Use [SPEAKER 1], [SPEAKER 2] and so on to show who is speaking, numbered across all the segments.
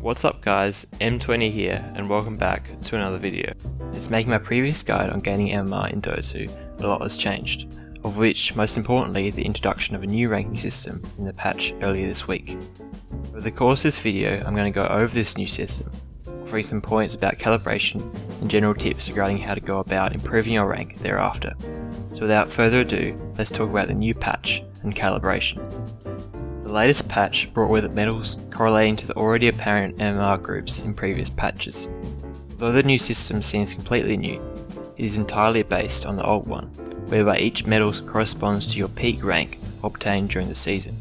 [SPEAKER 1] What's up guys, M20 here and welcome back to another video. It's making my previous guide on gaining MMR in Dota 2, a lot has changed, of which most importantly the introduction of a new ranking system in the patch earlier this week. Over the course of this video I'm going to go over this new system, offering some points about calibration and general tips regarding how to go about improving your rank thereafter. So without further ado, let's talk about the new patch and calibration. The latest patch brought with it medals correlating to the already apparent MMR groups in previous patches. Although the new system seems completely new, it is entirely based on the old one, whereby each medal corresponds to your peak rank obtained during the season.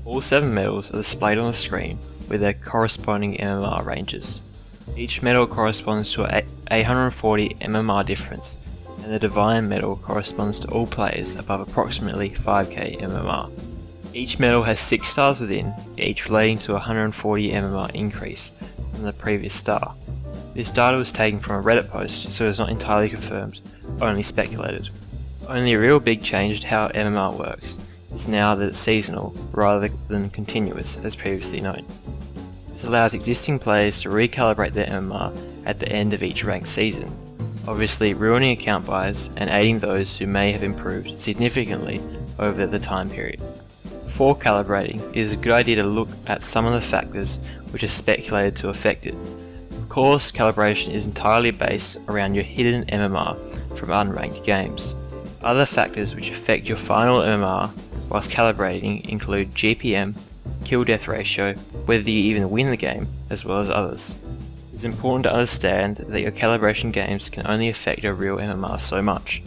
[SPEAKER 1] All 7 medals are displayed on the screen with their corresponding MMR ranges. Each medal corresponds to an 840 MMR difference, and the Divine medal corresponds to all players above approximately 5k MMR. Each medal has 6 stars within, each relating to a 140 MMR increase from the previous star. This data was taken from a Reddit post, so it is not entirely confirmed, only speculated. Only a real big change to how MMR works is now that it's seasonal rather than continuous as previously known. This allows existing players to recalibrate their MMR at the end of each ranked season, obviously ruining account buys and aiding those who may have improved significantly over the time period. Before calibrating, it is a good idea to look at some of the factors which are speculated to affect it. Of course, calibration is entirely based around your hidden MMR from unranked games. Other factors which affect your final MMR whilst calibrating include GPM, kill death ratio, whether you even win the game, as well as others. It is important to understand that your calibration games can only affect your real MMR so much.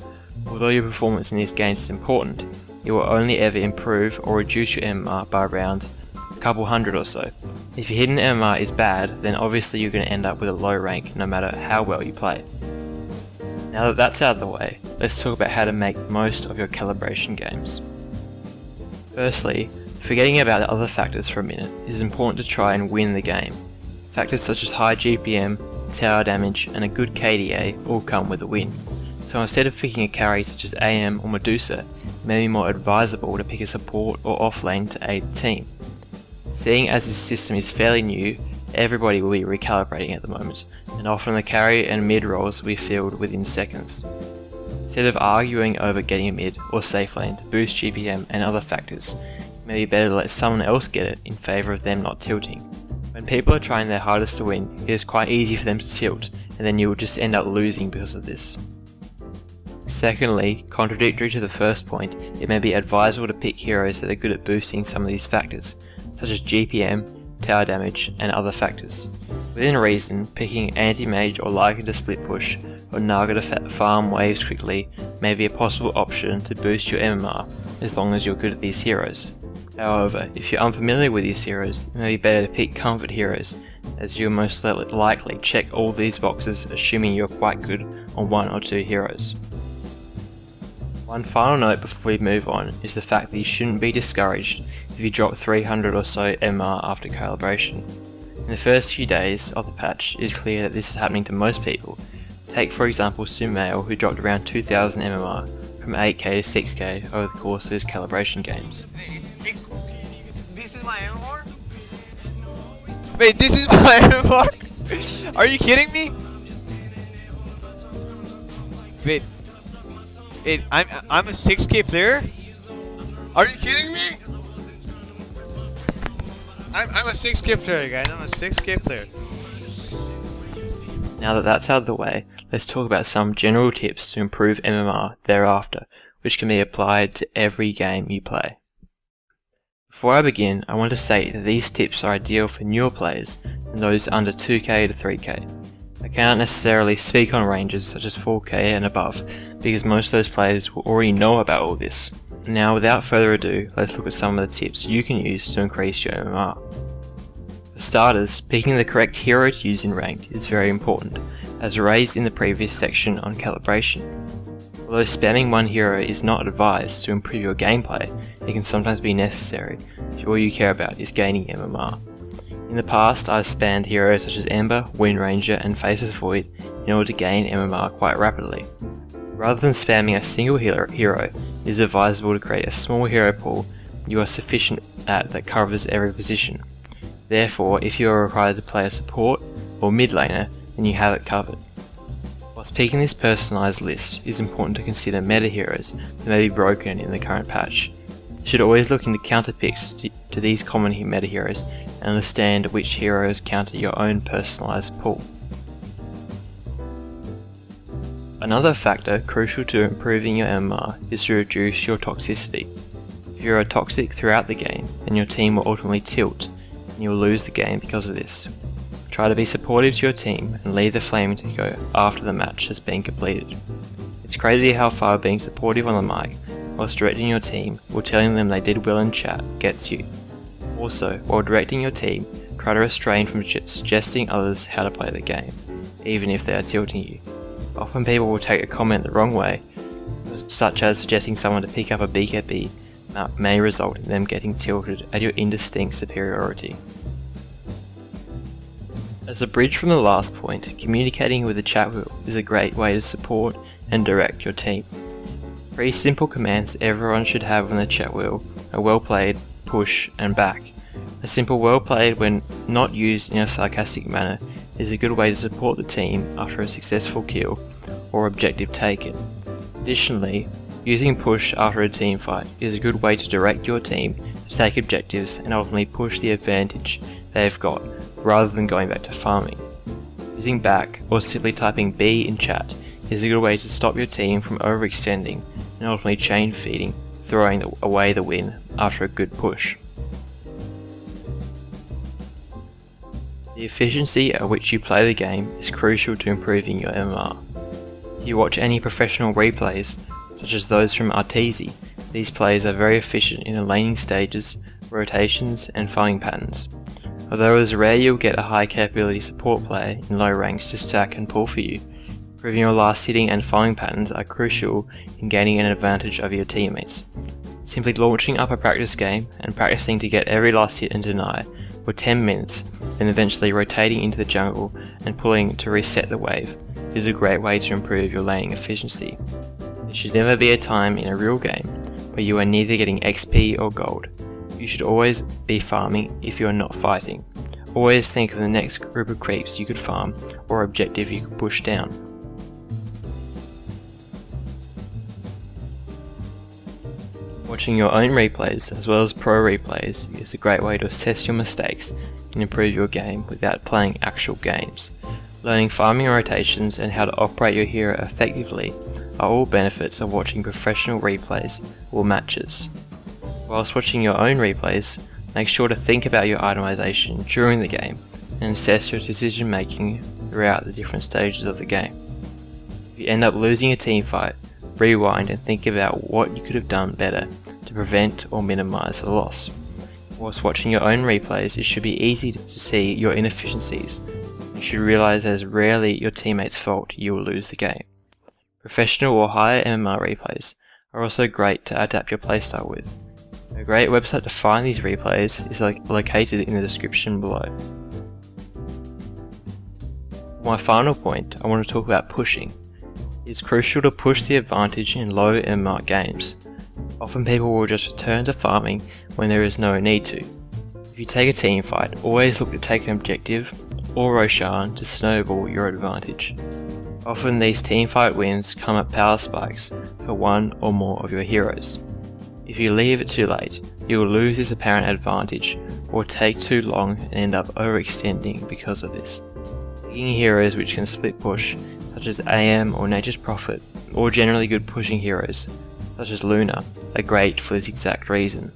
[SPEAKER 1] Although your performance in these games is important, it will only ever improve or reduce your MMR by around a couple hundred or so. If your hidden MMR is bad, then obviously you're going to end up with a low rank no matter how well you play. Now that that's out of the way, let's talk about how to make the most of your calibration games. Firstly, forgetting about the other factors for a minute, it is important to try and win the game. Factors such as high GPM, tower damage and a good KDA all come with a win. So instead of picking a carry such as AM or Medusa, it may be more advisable to pick a support or offlane to aid the team. Seeing as this system is fairly new, everybody will be recalibrating at the moment, and often the carry and mid roles will be filled within seconds. Instead of arguing over getting a mid or safe lane to boost GPM and other factors, it may be better to let someone else get it in favour of them not tilting. When people are trying their hardest to win, it is quite easy for them to tilt, and then you will just end up losing because of this. Secondly, contradictory to the first point, it may be advisable to pick heroes that are good at boosting some of these factors, such as GPM, tower damage, and other factors. Within reason, picking anti-mage or Lycan to split push, or Naga to farm waves quickly may be a possible option to boost your MMR, as long as you're good at these heroes. However, if you're unfamiliar with these heroes, it may be better to pick comfort heroes, as you'll most likely check all these boxes assuming you're quite good on 1 or 2 heroes. One final note before we move on is the fact that you shouldn't be discouraged if you drop 300 or so MMR after calibration. In the first few days of the patch, it is clear that this is happening to most people. Take for example Sumail, who dropped around 2000 MMR from 8k to 6k over the course of his calibration games.
[SPEAKER 2] This is my MMR? Wait, this is my MMR? Are you kidding me? Wait, I'm a 6k player? Are you kidding me? I'm a 6k player, guys. I'm a 6k player.
[SPEAKER 1] Now that that's out of the way, let's talk about some general tips to improve MMR thereafter, which can be applied to every game you play. Before I begin, I want to say that these tips are ideal for newer players and those under 2k to 3k. I cannot necessarily speak on ranges such as 4k and above, because most of those players will already know about all this. Now without further ado, let's look at some of the tips you can use to increase your MMR. For starters, picking the correct hero to use in ranked is very important, as raised in the previous section on calibration. Although spamming one hero is not advised to improve your gameplay, it can sometimes be necessary if all you care about is gaining MMR. In the past, I've spammed heroes such as Ember, Wind Ranger and Faceless Void in order to gain MMR quite rapidly. Rather than spamming a single hero, it is advisable to create a small hero pool you are sufficient at that covers every position. Therefore, if you are required to play a support or mid laner, then you have it covered. Whilst picking this personalised list, it is important to consider meta heroes that may be broken in the current patch. You should always look into counter picks to these common meta heroes and understand which heroes counter your own personalised pool. Another factor crucial to improving your MMR is to reduce your toxicity. If you are toxic throughout the game, then your team will ultimately tilt and you will lose the game because of this. Try to be supportive to your team and leave the flaming to go after the match has been completed. It's crazy how far being supportive on the mic whilst directing your team or telling them they did well in chat gets you. Also, while directing your team, try to restrain from suggesting others how to play the game, even if they are tilting you. Often people will take a comment the wrong way, such as suggesting someone to pick up a BKB may result in them getting tilted at your indistinct superiority. As a bridge from the last point, communicating with the chat wheel is a great way to support and direct your team. 3 simple commands everyone should have on the chat wheel are well played, push, and back. A simple well played when not used in a sarcastic manner is a good way to support the team after a successful kill or objective taken. Additionally, using push after a team fight is a good way to direct your team to take objectives and ultimately push the advantage they've got, rather than going back to farming. Using back or simply typing B in chat is a good way to stop your team from overextending and ultimately chain feeding, throwing away the win after a good push. The efficiency at which you play the game is crucial to improving your MMR. If you watch any professional replays, such as those from Arteezy, these players are very efficient in the laning stages, rotations, and farming patterns. Although it is rare you'll get a high capability support player in low ranks to stack and pull for you, improving your last hitting and farming patterns are crucial in gaining an advantage over your teammates. Simply launching up a practice game and practicing to get every last hit and deny for 10 minutes, then eventually rotating into the jungle and pulling to reset the wave is a great way to improve your laning efficiency. There should never be a time in a real game where you are neither getting XP or gold. You should always be farming if you are not fighting. Always think of the next group of creeps you could farm or objective you could push down. Watching your own replays as well as pro replays is a great way to assess your mistakes and improve your game without playing actual games. Learning farming rotations and how to operate your hero effectively are all benefits of watching professional replays or matches. Whilst watching your own replays, make sure to think about your itemization during the game and assess your decision making throughout the different stages of the game. If you end up losing a team fight, rewind and think about what you could have done better to prevent or minimize the loss. Whilst watching your own replays, it should be easy to see your inefficiencies. You should realize that it's rarely your teammates' fault you will lose the game. Professional or higher MMR replays are also great to adapt your playstyle with. A great website to find these replays is located in the description below. For my final point, I want to talk about pushing. It's crucial to push the advantage in low MMR games. Often people will just return to farming when there is no need to. If you take a team fight, always look to take an objective or Roshan to snowball your advantage. Often these team fight wins come at power spikes for one or more of your heroes. If you leave it too late, you will lose this apparent advantage or take too long and end up overextending because of this. Picking heroes which can split push, such as AM or Nature's Prophet, or generally good pushing heroes, such as Luna, are great for this exact reason.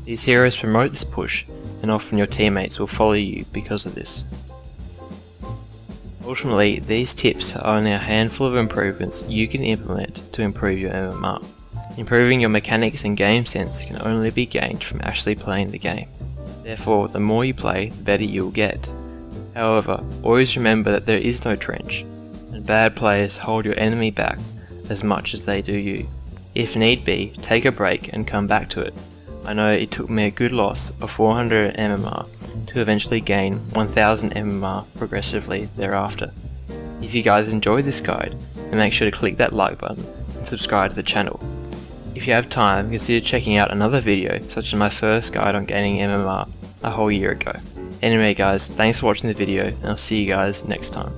[SPEAKER 1] These heroes promote this push, and often your teammates will follow you because of this. Ultimately, these tips are only a handful of improvements you can implement to improve your MMR. Improving your mechanics and game sense can only be gained from actually playing the game. Therefore, the more you play, the better you'll get. However, always remember that there is no trench, and bad players hold your enemy back as much as they do you. If need be, take a break and come back to it. I know it took me a good loss of 400 MMR to eventually gain 1000 MMR progressively thereafter. If you guys enjoyed this guide, then make sure to click that like button and subscribe to the channel. If you have time, consider checking out another video such as my first guide on gaining MMR a whole year ago. Anyway guys, thanks for watching the video and I'll see you guys next time.